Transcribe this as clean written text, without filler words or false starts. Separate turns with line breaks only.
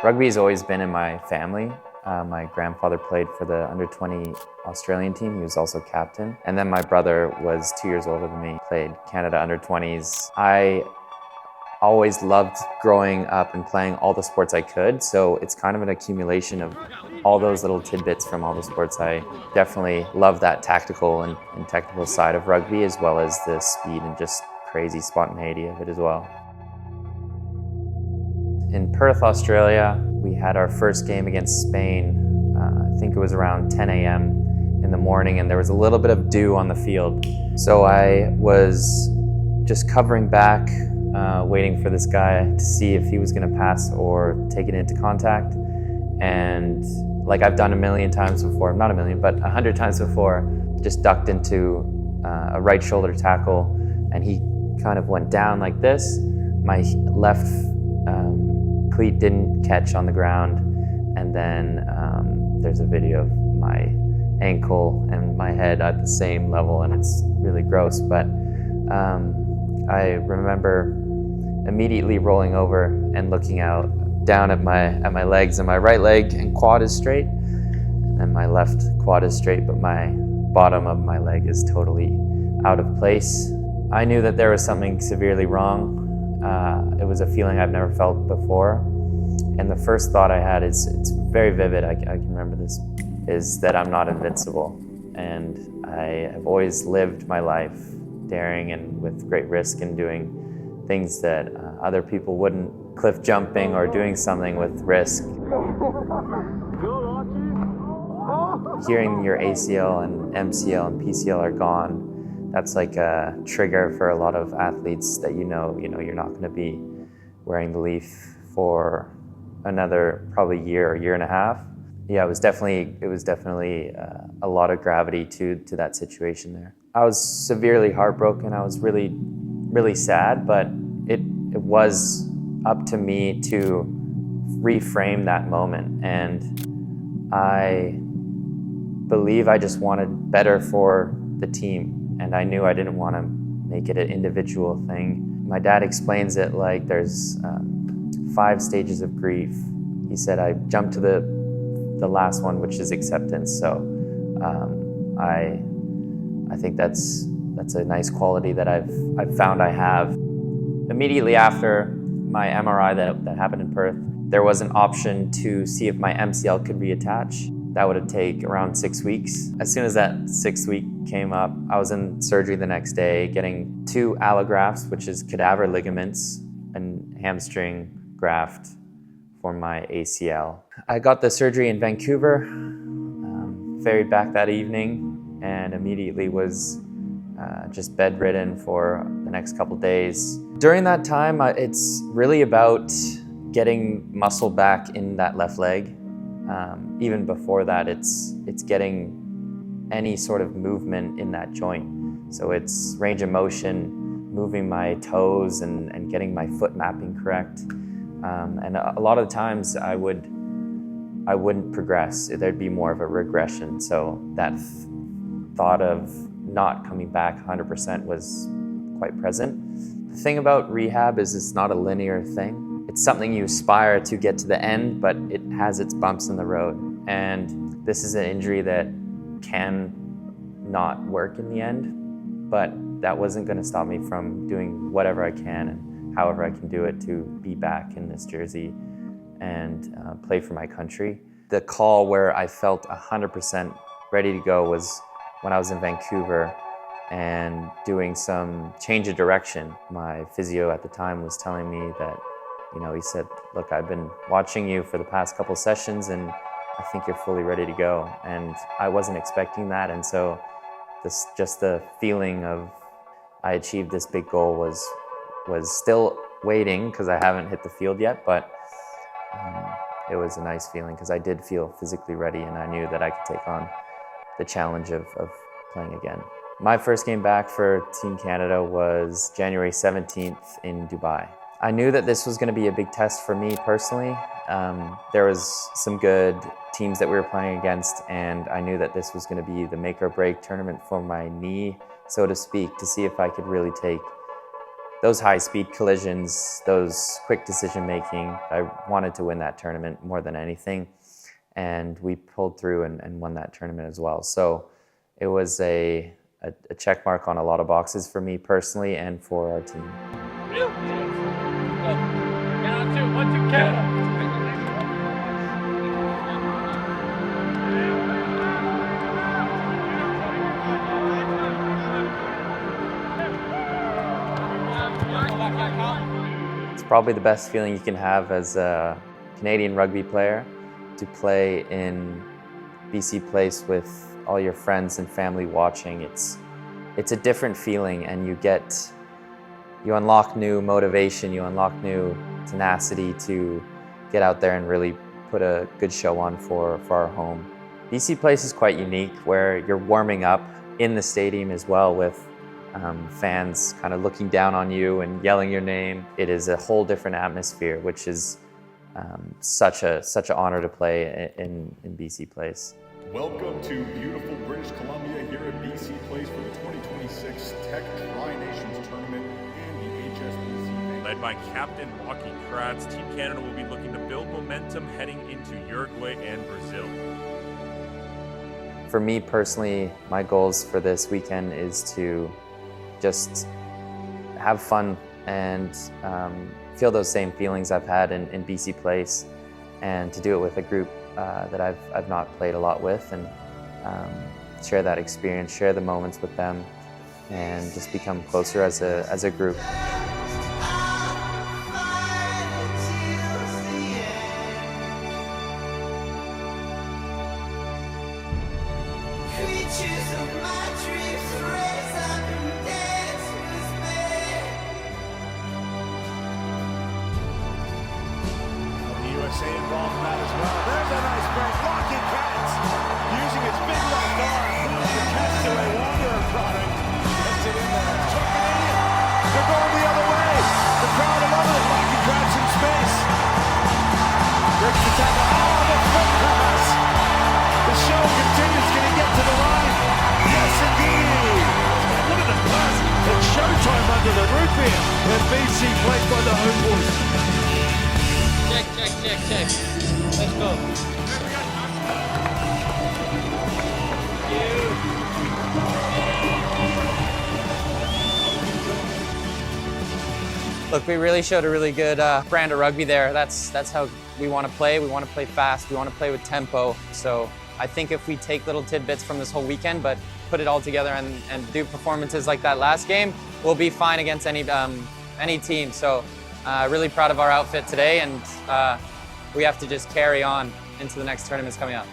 Rugby has always been in my family. My grandfather played for the under-20 Australian team. He was also captain. And then my brother was 2 years older than me, played Canada under-20s. I always loved growing up and playing all the sports I could, so it's kind of an accumulation of all those little tidbits from all the sports. I definitely love that tactical and technical side of rugby, as well as the speed and just crazy spontaneity of it as well. In Perth, Australia, we had our first game against Spain. I think it was around 10 a.m. in the morning, and there was a little bit of dew on the field. So I was just covering back, waiting for this guy to see if he was going to pass or take it into contact. And like I've done a million times before, not a million, but 100 times before, just ducked into a right shoulder tackle, and he kind of went down like this. My left cleat didn't catch on the ground, and then there's a video of my ankle and my head at the same level, and it's really gross, but I remember immediately rolling over and looking down at my legs, and my right leg and quad is straight, and my left quad is straight, but my bottom of my leg is totally out of place. I knew that there was something severely wrong. It was a feeling I've never felt before. And the first thought I had it's very vivid, I can remember this, is that I'm not invincible. And I have always lived my life daring and with great risk and doing things that other people wouldn't. Cliff jumping or doing something with risk. Hearing your ACL and MCL and PCL are gone, that's like a trigger for a lot of athletes that you know you're not going to be wearing the leaf for another probably year or year and a half. Yeah, it was definitely a lot of gravity to that situation there. I was severely heartbroken. I was really, really sad, but it was up to me to reframe that moment. And I believe I just wanted better for the team, and I knew I didn't want to make it an individual thing. My dad explains it like there's 5 stages of grief. He said I jumped to the last one, which is acceptance. So I think that's a nice quality that I've found I have. Immediately after my MRI that happened in Perth, there was an option to see if my MCL could reattach. That would take around 6 weeks. As soon as that 6th week came up, I was in surgery the next day, getting 2 allografts, which is cadaver ligaments, and hamstring graft for my ACL. I got the surgery in Vancouver, ferried back that evening, and immediately was just bedridden for the next couple days. During that time, it's really about getting muscle back in that left leg. Even before that, it's getting any sort of movement in that joint. So it's range of motion, moving my toes and getting my foot mapping correct. And a lot of the times I wouldn't progress. There'd be more of a regression. So that thought of not coming back 100% was quite present. The thing about rehab is it's not a linear thing. It's something you aspire to get to the end, but it has its bumps in the road. And this is an injury that can not work in the end, but that wasn't going to stop me from doing whatever I can and however I can do it to be back in this jersey and play for my country. The call where I felt 100% ready to go was when I was in Vancouver and doing some change of direction. My physio at the time was telling me that, he said, look, I've been watching you for the past couple sessions and I think you're fully ready to go. And I wasn't expecting that. And so just the feeling of I achieved this big goal was still waiting because I haven't hit the field yet, but it was a nice feeling because I did feel physically ready and I knew that I could take on the challenge of playing again. My first game back for Team Canada was January 17th in Dubai. I knew that this was going to be a big test for me personally. There was some good teams that we were playing against, and I knew that this was going to be the make or break tournament for my knee, so to speak, to see if I could really take those high-speed collisions, those quick decision-making. I wanted to win that tournament more than anything, and we pulled through and won that tournament as well. So it was a check mark on a lot of boxes for me personally and for our team.
Go. Down 2, 1, 2, Canada.
It's probably the best feeling you can have as a Canadian rugby player, to play in BC Place with all your friends and family watching. It's a different feeling, and you unlock new motivation, you unlock new tenacity to get out there and really put a good show on for our home. BC Place is quite unique, where you're warming up in the stadium as well with fans kind of looking down on you and yelling your name. It is a whole different atmosphere, which is such an honor to play in BC Place.
Welcome to beautiful British Columbia here at BC Place for the 2026 Tech Tri-Nations Tournament and the HSBC.
Led by Captain Lockie Kratz, Team Canada will be looking to build momentum heading into Uruguay and Brazil.
For me personally, my goals for this weekend is to just have fun and feel those same feelings I've had in BC Place, and to do it with a group that I've not played a lot with, and share that experience, share the moments with them, and just become closer as a group.
USA involved in that as well. There's a nice break. Lockie Kratz using his big left arm to catch to a Wanderer product. Gets it in there. Canadian. They're going the other way. The crowd are loving it. Lockie Kratz in space. Breaks the tackle. Oh, the foot pass. The show continues. Can he get to the line? Yes, indeed. Look at the pass. It's showtime under the roof here. And BC played by the home boys.
Check. Let's go.
Look, we really showed a really good brand of rugby there. That's how we want to play. We want to play fast. We want to play with tempo. So I think if we take little tidbits from this whole weekend, but put it all together and do performances like that last game, we'll be fine against any team. So really proud of our outfit today, and we have to just carry on into the next tournaments coming up.